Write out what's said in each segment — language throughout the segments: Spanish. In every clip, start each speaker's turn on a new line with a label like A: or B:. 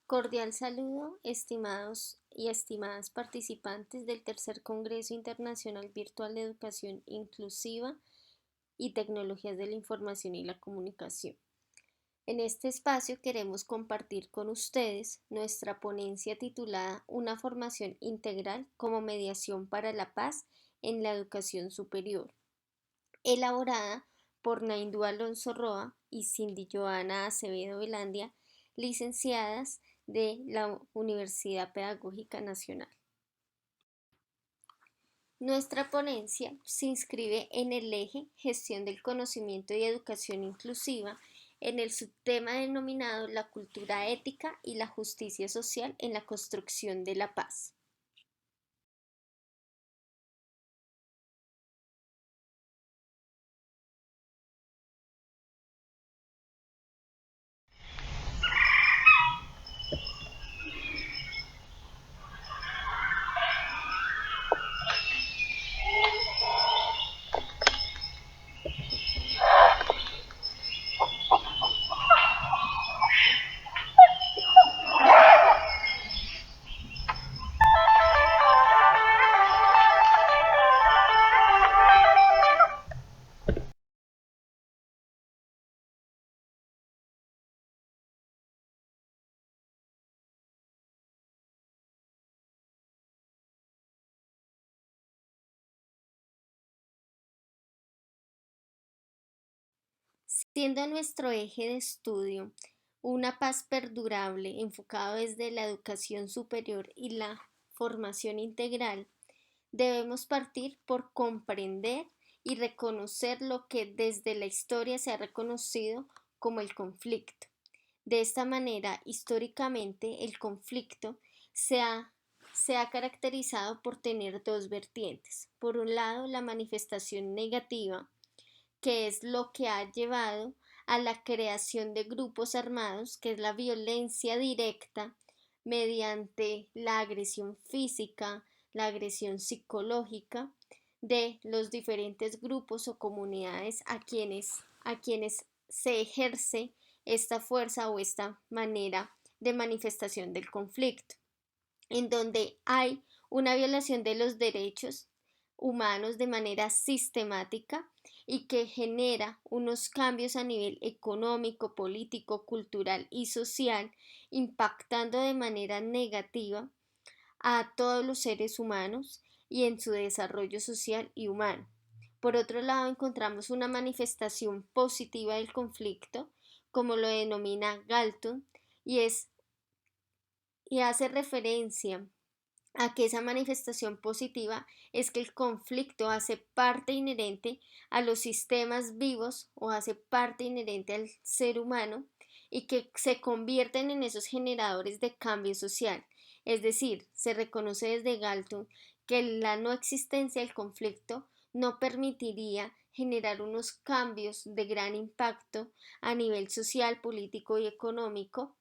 A: Cordial saludo, estimados y estimadas participantes del Tercer Congreso Internacional Virtual de Educación Inclusiva y Tecnologías de la Información y la Comunicación. En este espacio queremos compartir con ustedes nuestra ponencia titulada Una formación integral como mediación para la paz en la educación superior, elaborada por Naindú Alonso Roa y Cindy Joana Acevedo Velandia, licenciadas de la Universidad Pedagógica Nacional. Nuestra ponencia se inscribe en el eje Gestión del Conocimiento y Educación Inclusiva en el subtema denominado La cultura ética y la justicia social en la construcción de la paz. Siendo nuestro eje de estudio una paz perdurable enfocado desde la educación superior y la formación integral, debemos partir por comprender y reconocer lo que desde la historia se ha reconocido como el conflicto. De esta manera, históricamente, el conflicto se ha caracterizado por tener dos vertientes. Por un lado, la manifestación negativa, que es lo que ha llevado a la creación de grupos armados, que es la violencia directa mediante la agresión física, la agresión psicológica de los diferentes grupos o comunidades a quienes se ejerce esta fuerza o esta manera de manifestación del conflicto, en donde hay una violación de los derechos humanos de manera sistemática y que genera unos cambios a nivel económico, político, cultural y social, impactando de manera negativa a todos los seres humanos y en su desarrollo social y humano. Por otro lado, encontramos una manifestación positiva del conflicto, como lo denomina Galton, y hace referencia a que esa manifestación positiva es que el conflicto hace parte inherente a los sistemas vivos o hace parte inherente al ser humano y que se convierten en esos generadores de cambio social. Es decir, se reconoce desde Galton que la no existencia del conflicto no permitiría generar unos cambios de gran impacto a nivel social, político y económico,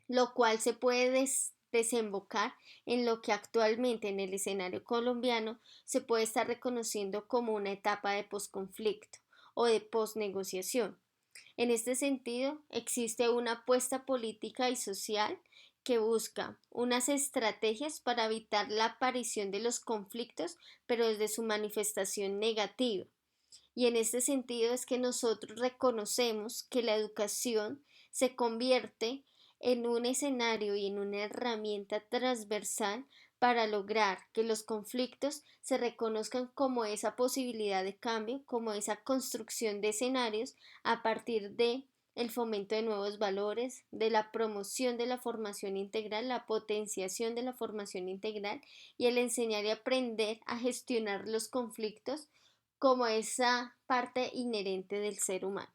A: lo cual se puede desembocar en lo que actualmente en el escenario colombiano se puede estar reconociendo como una etapa de posconflicto o de posnegociación. En este sentido, existe una apuesta política y social que busca unas estrategias para evitar la aparición de los conflictos, pero desde su manifestación negativa. Y en este sentido es que nosotros reconocemos que la educación se convierte en un escenario y en una herramienta transversal para lograr que los conflictos se reconozcan como esa posibilidad de cambio, como esa construcción de escenarios a partir de el fomento de nuevos valores, de la promoción de la formación integral, la potenciación de la formación integral y el enseñar y aprender a gestionar los conflictos como esa parte inherente del ser humano.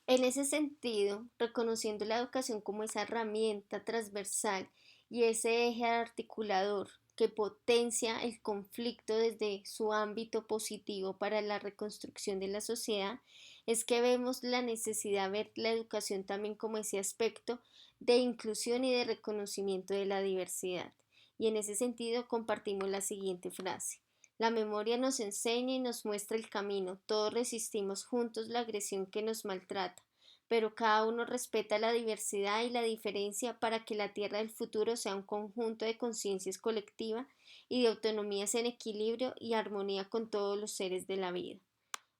A: En ese sentido, reconociendo la educación como esa herramienta transversal y ese eje articulador que potencia el conflicto desde su ámbito positivo para la reconstrucción de la sociedad, es que vemos la necesidad de ver la educación también como ese aspecto de inclusión y de reconocimiento de la diversidad. Y en ese sentido compartimos la siguiente frase: la memoria nos enseña y nos muestra el camino. Todos resistimos juntos la agresión que nos maltrata. pero cada uno respeta la diversidad y la diferencia para que la tierra del futuro sea un conjunto de conciencias colectiva y de autonomías en equilibrio y armonía con todos los seres de la vida.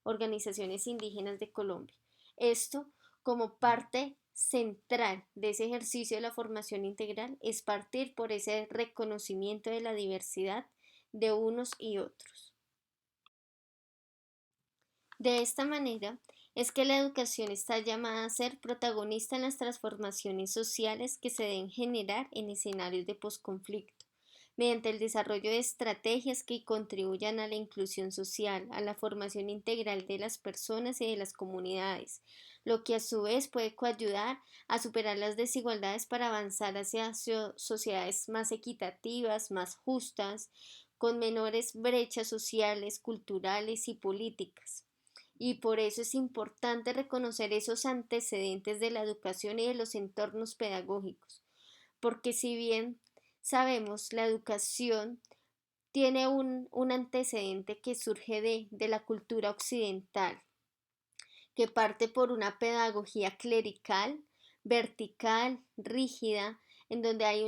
A: Organizaciones Indígenas de Colombia. Esto, como parte central de ese ejercicio de la formación integral, es partir por ese reconocimiento de la diversidad de unos y otros. De esta manera es que la educación está llamada a ser protagonista en las transformaciones sociales que se deben generar en escenarios de posconflicto, mediante el desarrollo de estrategias que contribuyan a la inclusión social, a la formación integral de las personas y de las comunidades, lo que a su vez puede coayudar a superar las desigualdades para avanzar hacia sociedades más equitativas, más justas, con menores brechas sociales, culturales y políticas. Y por eso es importante reconocer esos antecedentes de la educación y de los entornos pedagógicos, porque si bien sabemos la educación tiene un antecedente que surge de la cultura occidental, que parte por una pedagogía clerical, vertical, rígida, en donde hay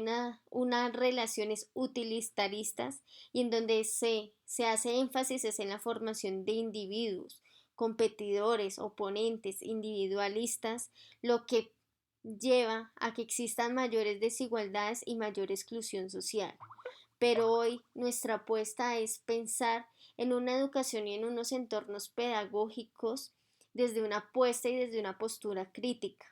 A: unas relaciones utilitaristas y en donde se hace énfasis es en la formación de individuos, competidores, oponentes, individualistas, lo que lleva a que existan mayores desigualdades y mayor exclusión social. Pero hoy nuestra apuesta es pensar en una educación y en unos entornos pedagógicos desde una apuesta y desde una postura crítica,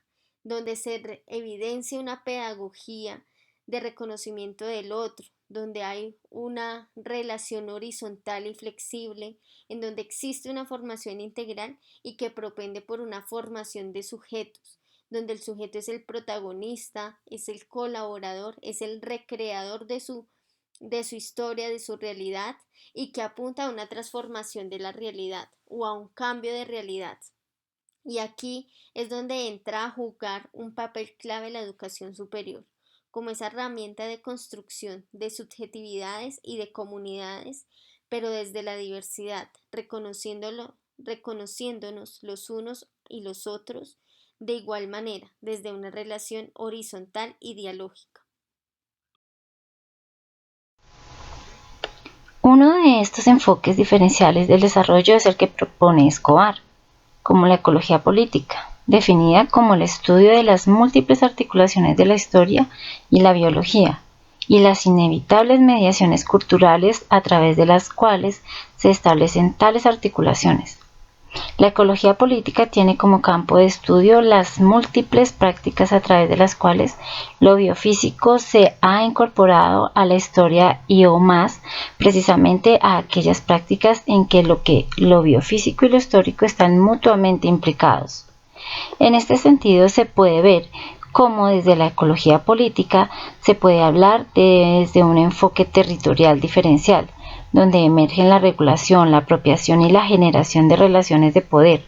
A: donde se evidencia una pedagogía de reconocimiento del otro, donde hay una relación horizontal y flexible, en donde existe una formación integral y que propende por una formación de sujetos, donde el sujeto es el protagonista, es el colaborador, es el recreador de su historia, de su realidad y que apunta a una transformación de la realidad o a un cambio de realidad. Y aquí es donde entra a jugar un papel clave la educación superior, como esa herramienta de construcción de subjetividades y de comunidades, pero desde la diversidad, reconociéndonos los unos y los otros de igual manera, desde una relación horizontal y dialógica.
B: Uno de estos enfoques diferenciales del desarrollo es el que propone Escobar, como la ecología política, definida como el estudio de las múltiples articulaciones de la historia y la biología, y las inevitables mediaciones culturales a través de las cuales se establecen tales articulaciones. La ecología política tiene como campo de estudio las múltiples prácticas a través de las cuales lo biofísico se ha incorporado a la historia y o más precisamente a aquellas prácticas en que lo biofísico y lo histórico están mutuamente implicados. En este sentido se puede ver cómo desde la ecología política se puede hablar desde un enfoque territorial diferencial, donde emergen la regulación, la apropiación y la generación de relaciones de poder,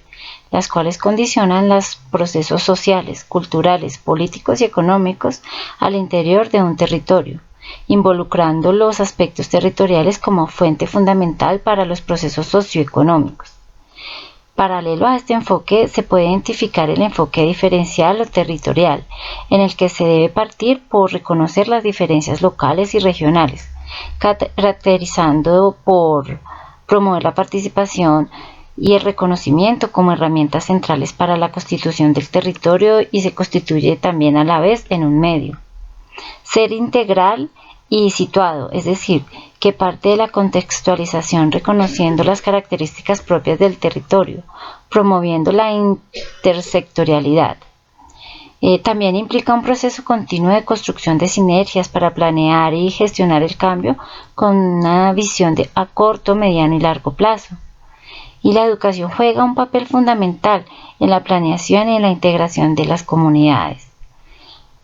B: las cuales condicionan los procesos sociales, culturales, políticos y económicos al interior de un territorio, involucrando los aspectos territoriales como fuente fundamental para los procesos socioeconómicos. Paralelo a este enfoque se puede identificar el enfoque diferencial o territorial, en el que se debe partir por reconocer las diferencias locales y regionales, caracterizando por promover la participación y el reconocimiento como herramientas centrales para la constitución del territorio y se constituye también a la vez en un medio. Ser integral y situado, es decir, que parte de la contextualización reconociendo las características propias del territorio, promoviendo la intersectorialidad. También implica un proceso continuo de construcción de sinergias para planear y gestionar el cambio con una visión a corto, mediano y largo plazo. Y la educación juega un papel fundamental en la planeación y en la integración de las comunidades.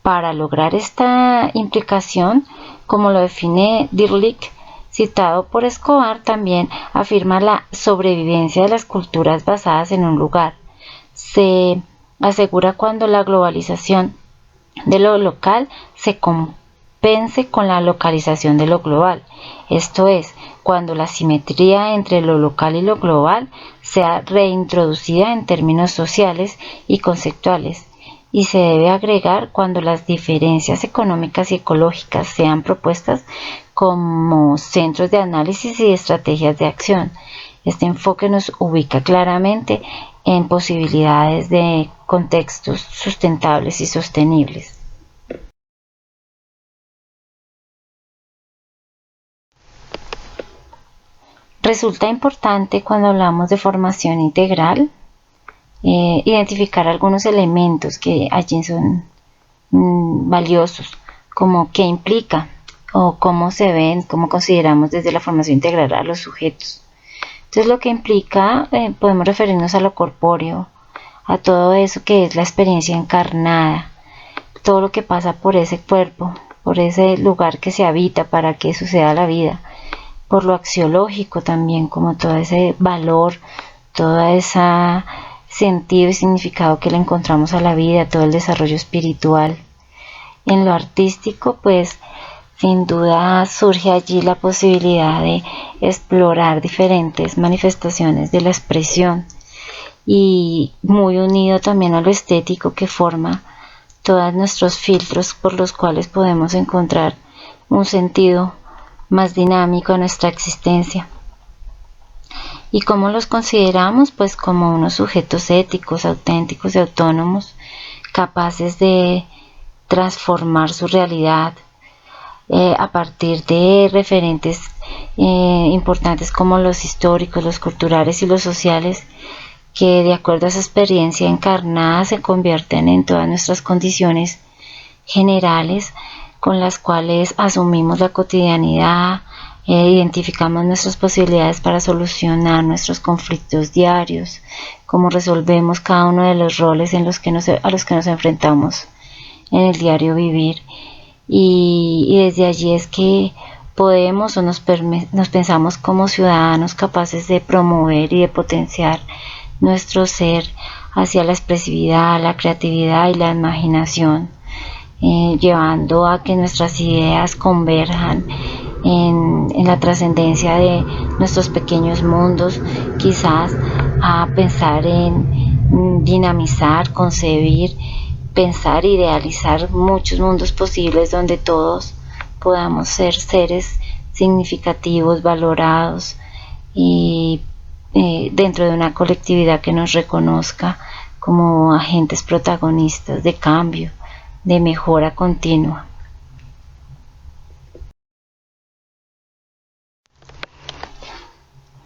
B: Para lograr esta implicación, como lo define Dirlich, citado por Escobar, también afirma la sobrevivencia de las culturas basadas en un lugar. Asegura cuando la globalización de lo local se compense con la localización de lo global, esto es, cuando la simetría entre lo local y lo global sea reintroducida en términos sociales y conceptuales, y se debe agregar cuando las diferencias económicas y ecológicas sean propuestas como centros de análisis y estrategias de acción. Este enfoque nos ubica claramente en posibilidades de contextos sustentables y sostenibles. Resulta importante cuando hablamos de formación integral identificar algunos elementos que allí son valiosos, como qué implica o cómo se ven, cómo consideramos desde la formación integral a los sujetos. Entonces lo que implica, podemos referirnos a lo corpóreo, a todo eso que es la experiencia encarnada, todo lo que pasa por ese cuerpo, por ese lugar que se habita para que suceda la vida, por lo axiológico también, como todo ese valor, todo ese sentido y significado que le encontramos a la vida, todo el desarrollo espiritual. En lo artístico, pues sin duda surge allí la posibilidad de explorar diferentes manifestaciones de la expresión y muy unido también a lo estético que forma todos nuestros filtros por los cuales podemos encontrar un sentido más dinámico a nuestra existencia. ¿Y cómo los consideramos? Pues como unos sujetos éticos, auténticos y autónomos, capaces de transformar su realidad a partir de referentes importantes como los históricos, los culturales y los sociales, que de acuerdo a esa experiencia encarnada se convierten en todas nuestras condiciones generales con las cuales asumimos la cotidianidad, identificamos nuestras posibilidades para solucionar nuestros conflictos diarios, cómo resolvemos cada uno de los roles a los que nos enfrentamos en el diario vivir. Y desde allí es que podemos o nos pensamos como ciudadanos capaces de promover y de potenciar nuestro ser hacia la expresividad, la creatividad y la imaginación, llevando a que nuestras ideas converjan en la trascendencia de nuestros pequeños mundos, quizás a pensar en dinamizar, concebir, pensar, idealizar muchos mundos posibles donde todos podamos ser seres significativos, valorados y dentro de una colectividad que nos reconozca como agentes protagonistas de cambio, de mejora continua.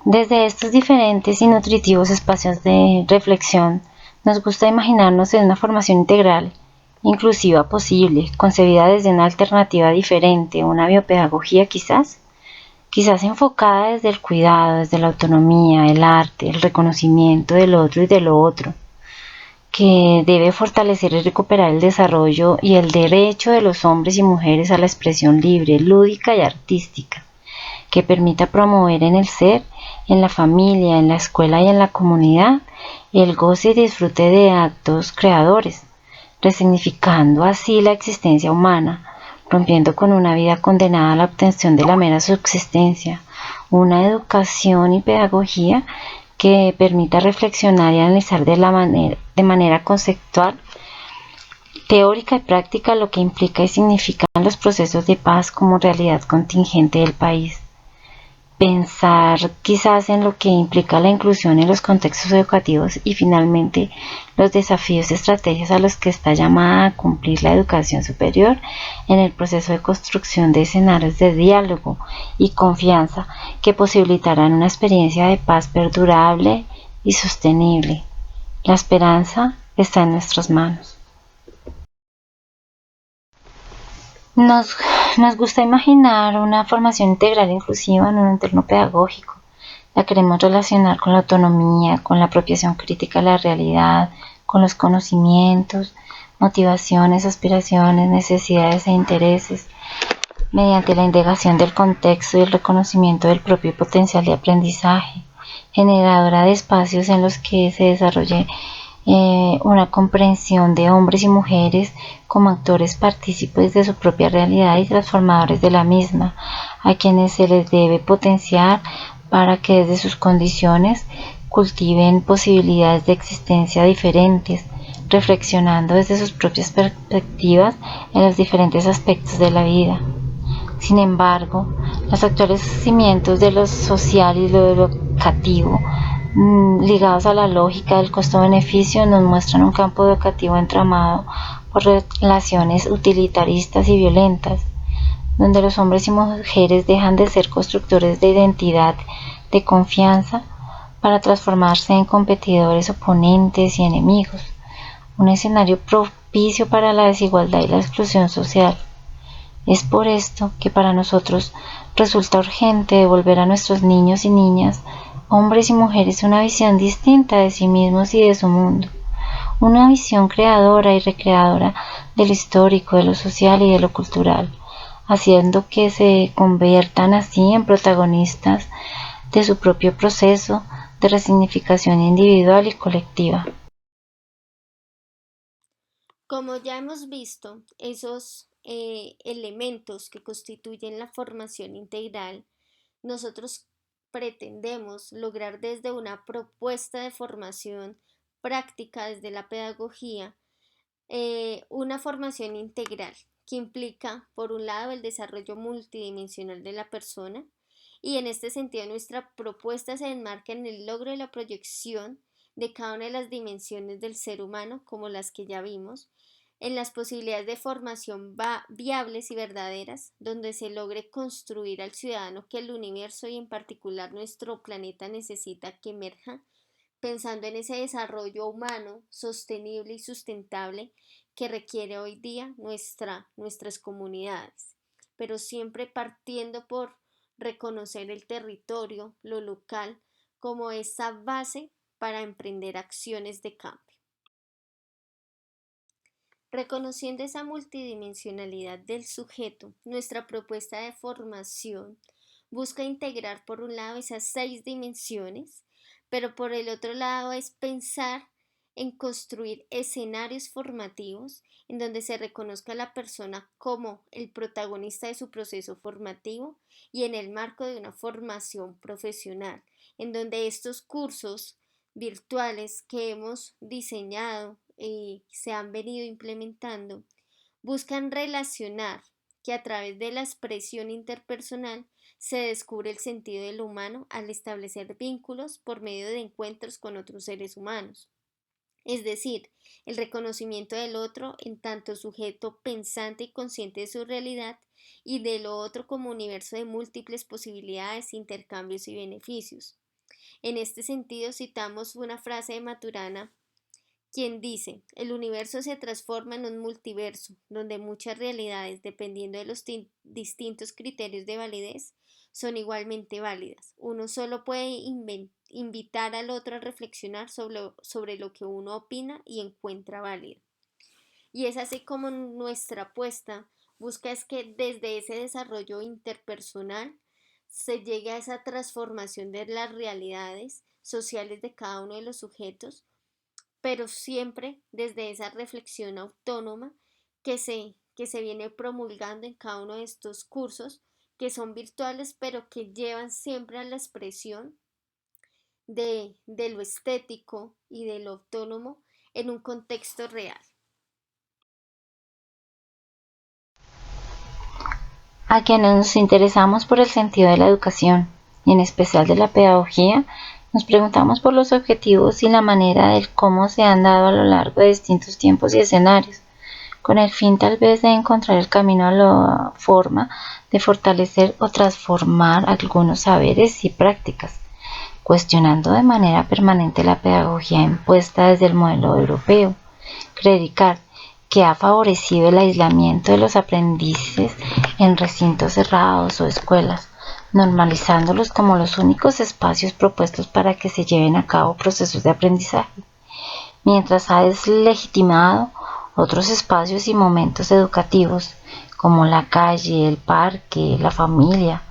B: Desde estos diferentes y nutritivos espacios de reflexión, nos gusta imaginarnos en una formación integral, inclusiva posible, concebida desde una alternativa diferente, una biopedagogía quizás enfocada desde el cuidado, desde la autonomía, el arte, el reconocimiento del otro y de lo otro, que debe fortalecer y recuperar el desarrollo y el derecho de los hombres y mujeres a la expresión libre, lúdica y artística, que permita promover en el ser, en la familia, en la escuela y en la comunidad, el goce y disfrute de actos creadores, resignificando así la existencia humana, rompiendo con una vida condenada a la obtención de la mera subsistencia, una educación y pedagogía que permita reflexionar y analizar de manera conceptual, teórica y práctica lo que implica y significan los procesos de paz como realidad contingente del país. Pensar quizás en lo que implica la inclusión en los contextos educativos y finalmente los desafíos y estrategias a los que está llamada a cumplir la educación superior en el proceso de construcción de escenarios de diálogo y confianza que posibilitarán una experiencia de paz perdurable y sostenible. La esperanza está en nuestras manos. Nos gusta imaginar una formación integral e inclusiva en un entorno pedagógico. La queremos relacionar con la autonomía, con la apropiación crítica de la realidad, con los conocimientos, motivaciones, aspiraciones, necesidades e intereses, mediante la indagación del contexto y el reconocimiento del propio potencial de aprendizaje, generadora de espacios en los que se desarrolle una comprensión de hombres y mujeres como actores partícipes de su propia realidad y transformadores de la misma, a quienes se les debe potenciar para que desde sus condiciones cultiven posibilidades de existencia diferentes, reflexionando desde sus propias perspectivas en los diferentes aspectos de la vida. Sin embargo, los actuales cimientos de lo social y lo educativo, ligados a la lógica del costo-beneficio, nos muestran un campo educativo entramado por relaciones utilitaristas y violentas, donde los hombres y mujeres dejan de ser constructores de identidad, de confianza, para transformarse en competidores, oponentes y enemigos. Un escenario propicio para la desigualdad y la exclusión social. Es por esto que para nosotros resulta urgente devolver a nuestros niños y niñas, hombres y mujeres, una visión distinta de sí mismos y de su mundo, una visión creadora y recreadora de lo histórico, de lo social y de lo cultural, haciendo que se conviertan así en protagonistas de su propio proceso de resignificación individual y colectiva.
A: Como ya hemos visto, esos elementos que constituyen la formación integral, nosotros pretendemos lograr desde una propuesta de formación práctica, desde la pedagogía, una formación integral que implica, por un lado, el desarrollo multidimensional de la persona, y en este sentido nuestra propuesta se enmarca en el logro de la proyección de cada una de las dimensiones del ser humano, como las que ya vimos, en las posibilidades de formación viables y verdaderas, donde se logre construir al ciudadano que el universo y en particular nuestro planeta necesita que emerja, pensando en ese desarrollo humano sostenible y sustentable que requiere hoy día nuestras comunidades, pero siempre partiendo por reconocer el territorio, lo local, como esa base para emprender acciones de cambio. Reconociendo esa multidimensionalidad del sujeto, nuestra propuesta de formación busca integrar por un lado esas 6 dimensiones, pero por el otro lado es pensar en construir escenarios formativos en donde se reconozca a la persona como el protagonista de su proceso formativo y en el marco de una formación profesional, en donde estos cursos virtuales que hemos diseñado y se han venido implementando buscan relacionar que a través de la expresión interpersonal se descubre el sentido del humano al establecer vínculos por medio de encuentros con otros seres humanos. Es decir, el reconocimiento del otro en tanto sujeto pensante y consciente de su realidad y de lo otro como universo de múltiples posibilidades, intercambios y beneficios. En este sentido, citamos una frase de Maturana, quien dice, el universo se transforma en un multiverso, donde muchas realidades, dependiendo de los distintos criterios de validez, son igualmente válidas. Uno solo puede invitar al otro a reflexionar sobre lo que uno opina y encuentra válido. Y es así como nuestra apuesta busca es que desde ese desarrollo interpersonal se llegue a esa transformación de las realidades sociales de cada uno de los sujetos, pero siempre desde esa reflexión autónoma que se viene promulgando en cada uno de estos cursos, que son virtuales, pero que llevan siempre a la expresión de lo estético y de lo autónomo en un contexto real.
B: A quienes nos interesamos por el sentido de la educación, y en especial de la pedagogía, nos preguntamos por los objetivos y la manera del cómo se han dado a lo largo de distintos tiempos y escenarios, con el fin tal vez de encontrar el camino a la forma de fortalecer o transformar algunos saberes y prácticas, cuestionando de manera permanente la pedagogía impuesta desde el modelo europeo, predicar que ha favorecido el aislamiento de los aprendices en recintos cerrados o escuelas, normalizándolos como los únicos espacios propuestos para que se lleven a cabo procesos de aprendizaje, mientras ha deslegitimado otros espacios y momentos educativos, como la calle, el parque, la familia,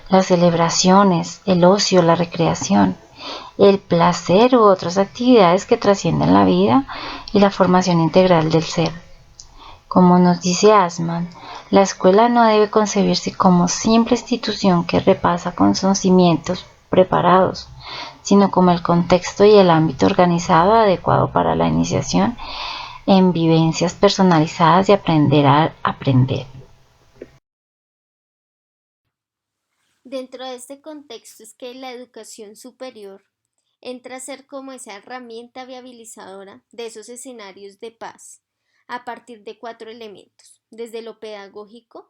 B: las celebraciones, el ocio, la recreación, el placer u otras actividades que trascienden la vida y la formación integral del ser. Como nos dice Asman, la escuela no debe concebirse como simple institución que repasa conocimientos preparados, sino como el contexto y el ámbito organizado adecuado para la iniciación en vivencias personalizadas y aprender a aprender.
A: Dentro de este contexto es que la educación superior entra a ser como esa herramienta viabilizadora de esos escenarios de paz a partir de 4 elementos, desde lo pedagógico,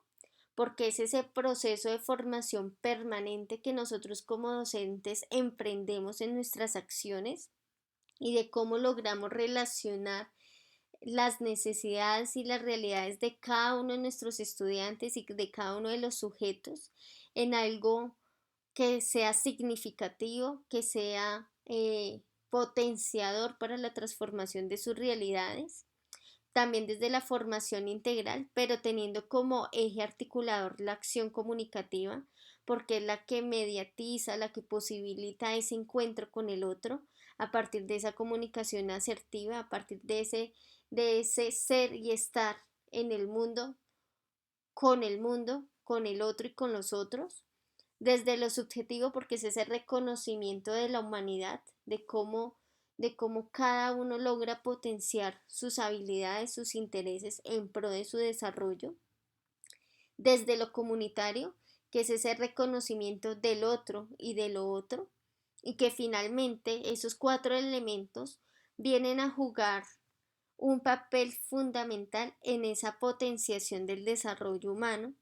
A: porque es ese proceso de formación permanente que nosotros como docentes emprendemos en nuestras acciones y de cómo logramos relacionar las necesidades y las realidades de cada uno de nuestros estudiantes y de cada uno de los sujetos en algo que sea significativo, que sea potenciador para la transformación de sus realidades, también desde la formación integral, pero teniendo como eje articulador la acción comunicativa, porque es la que mediatiza, la que posibilita ese encuentro con el otro, a partir de esa comunicación asertiva, a partir de ese ser y estar en el mundo, con el otro y con los otros, desde lo subjetivo porque es ese reconocimiento de la humanidad, de cómo cada uno logra potenciar sus habilidades, sus intereses en pro de su desarrollo, desde lo comunitario, que es ese reconocimiento del otro y de lo otro, y que finalmente esos 4 elementos vienen a jugar un papel fundamental en esa potenciación del desarrollo humano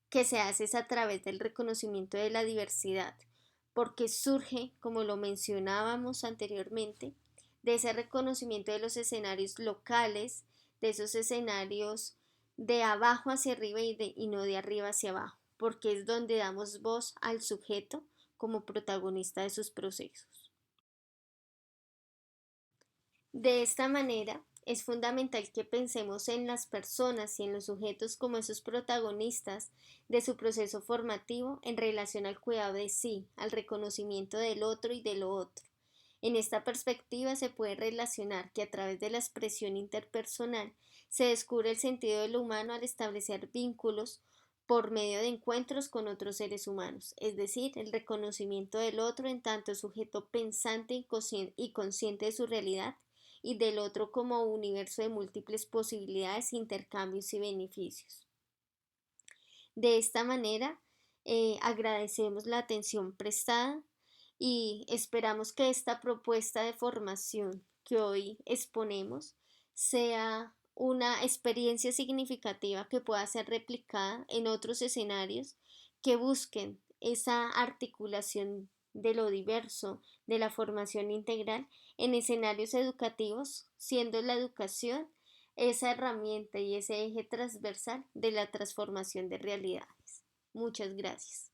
A: que se hace es a través del reconocimiento de la diversidad, porque surge, como lo mencionábamos anteriormente, de ese reconocimiento de los escenarios locales, de esos escenarios de abajo hacia arriba y no de arriba hacia abajo, porque es donde damos voz al sujeto como protagonista de sus procesos. De esta manera, es fundamental que pensemos en las personas y en los sujetos como esos protagonistas de su proceso formativo en relación al cuidado de sí, al reconocimiento del otro y de lo otro. En esta perspectiva se puede relacionar que a través de la expresión interpersonal se descubre el sentido de lo humano al establecer vínculos por medio de encuentros con otros seres humanos, es decir, el reconocimiento del otro en tanto sujeto pensante y consciente de su realidad y del otro como universo de múltiples posibilidades, intercambios y beneficios. De esta manera, agradecemos la atención prestada y esperamos que esta propuesta de formación que hoy exponemos sea una experiencia significativa que pueda ser replicada en otros escenarios que busquen esa articulación de lo diverso, de la formación integral en escenarios educativos, siendo la educación esa herramienta y ese eje transversal de la transformación de realidades. Muchas gracias.